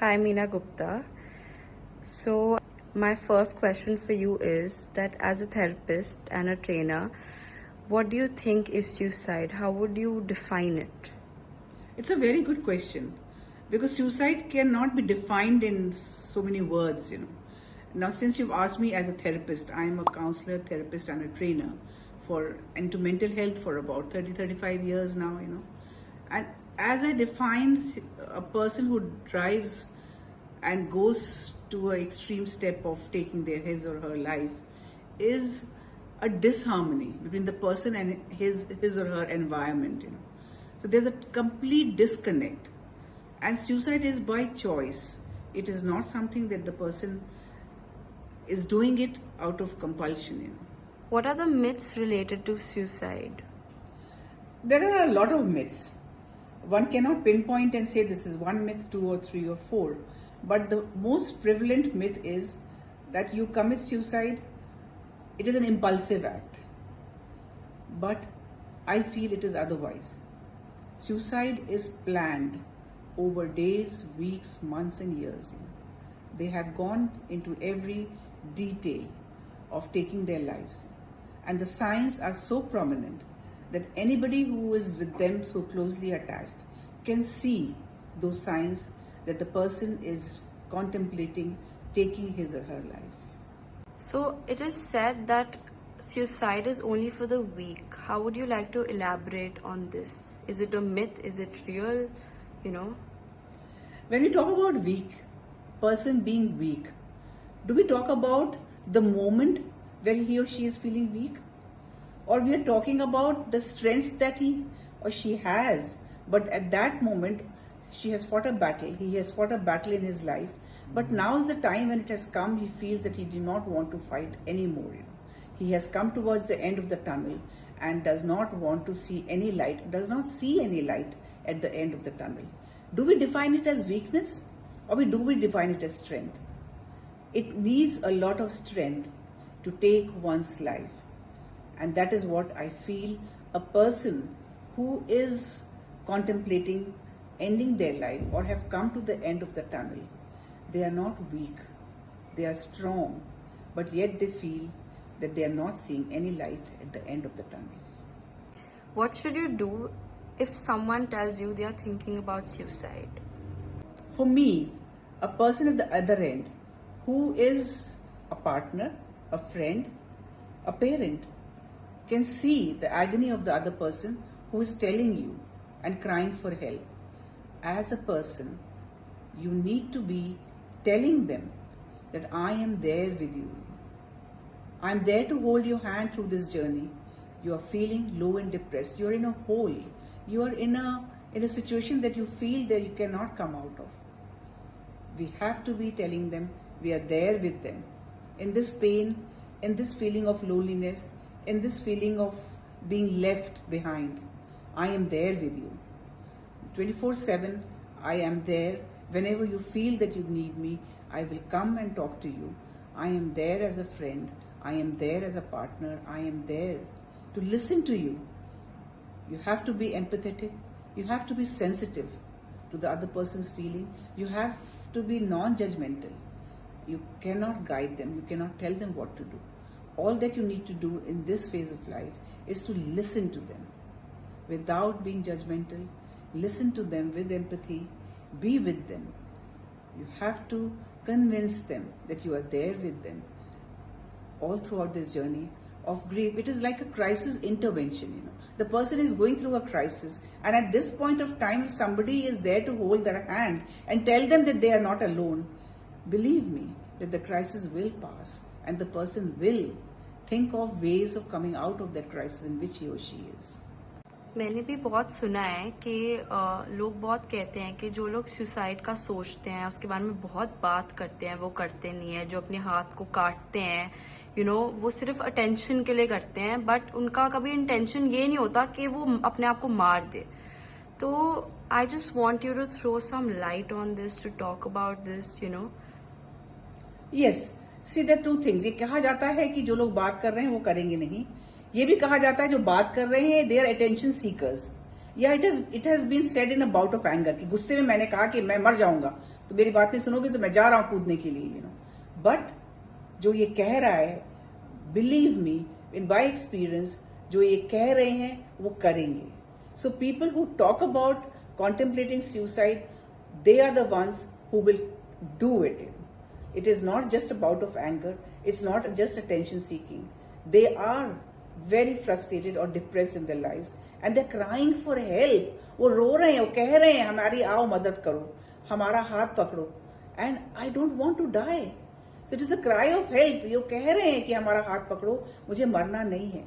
Hi, Meena Gupta. So, my first question for you is that as a therapist and a trainer, what do you think is suicide? How would you define it? It's a very good question because suicide cannot be defined in so many words. Now, since you've asked me as a therapist, I am a counselor, therapist, and a trainer into mental health for about 35 years now. And as I define a person who drives and goes to an extreme step of taking his or her life is a disharmony between the person and his or her environment. So there's a complete disconnect. And suicide is by choice. It is not something that the person is doing it out of compulsion. What are the myths related to suicide? There are a lot of myths. One cannot pinpoint and say this is one myth, two or three or four. But the most prevalent myth is that you commit suicide, it is an impulsive act. But I feel it is otherwise. Suicide is planned over days, weeks, months, and years. They have gone into every detail of taking their lives. And the signs are so prominent that anybody who is with them so closely attached can see those signs that the person is contemplating taking his or her life. So, it is said that suicide is only for the weak. How would you like to elaborate on this? Is it a myth? Is it real? When we talk about weak, person being weak, do we talk about the moment where he or she is feeling weak? Or we are talking about the strengths that he or she has, but at that moment she has fought a battle, he has fought a battle in his life, but now is the time when it has come, he feels that he did not want to fight anymore. He has come towards the end of the tunnel and does not want to see any light, does not see any light at the end of the tunnel. Do we define it as weakness or do we define it as strength? It needs a lot of strength to take one's life. And that is what I feel a person who is contemplating ending their life or have come to the end of the tunnel, they are not weak, they are strong, but yet they feel that they are not seeing any light at the end of the tunnel. What should you do if someone tells you they are thinking about suicide? For me, a person at the other end who is a partner, a friend, a parent, can see the agony of the other person who is telling you and crying for help. As a person, you need to be telling them that I am there with you. I am there to hold your hand through this journey. You are feeling low and depressed. You are in a hole. You are in a situation that you feel that you cannot come out of. We have to be telling them we are there with them. In this pain, in this feeling of loneliness, in this feeling of being left behind, I am there with you. 24/7, I am there. Whenever you feel that you need me, I will come and talk to you. I am there as a friend. I am there as a partner. I am there to listen to you. You have to be empathetic. You have to be sensitive to the other person's feeling. You have to be non-judgmental. You cannot guide them. You cannot tell them what to do. All that you need to do in this phase of life is to listen to them without being judgmental. Listen to them with empathy. Be with them. You have to convince them that you are there with them all throughout this journey of grief. It is like a crisis intervention. The person is going through a crisis, and at this point of time, if somebody is there to hold their hand and tell them that they are not alone, believe me that the crisis will pass and the person will think of ways of coming out of that crisis in which he or she is. मैंने भी बहुत सुना है कि लोग बहुत कहते हैं कि जो लोग सुसाइड का सोचते हैं उसके बारे में बहुत बात करते हैं वो करते नहीं है, जो अपने हाथ को काटते हैं वो सिर्फ अटेंशन के लिए करते हैं, बट उनका कभी इंटेंशन ये नहीं होता कि वो अपने आप को मार दे. तो I just want you to throw some light on this, to talk about this. Yes, see there two things. ये कहा जाता है कि जो लोग बात कर रहे हैं वो करेंगे नहीं. ये भी कहा जाता है जो बात कर रहे हैं दे आर अटेंशन सीकर्स. या it has been said in a bout of anger कि गुस्से में मैंने कहा कि मैं मर जाऊंगा, तो मेरी बात नहीं सुनोगे तो मैं जा रहा हूं कूदने के लिए, यू नो। बट जो ये कह रहा है, believe me, in by experience, जो ये कह रहे हैं वो करेंगे. So people who talk about contemplating suicide, they are the ones who will do it. It is not just a bout of anger. It's not just attention seeking. They are very frustrated or depressed in their lives and they're crying for help. वो रो रहे हैं, वो कह रहे हैं हमारी आओ मदद करो, हमारा हाथ पकड़ो. And I don't want to die. So it is a cry of help. ये कह रहे हैं कि हमारा हाथ पकड़ो, मुझे मरना नहीं है.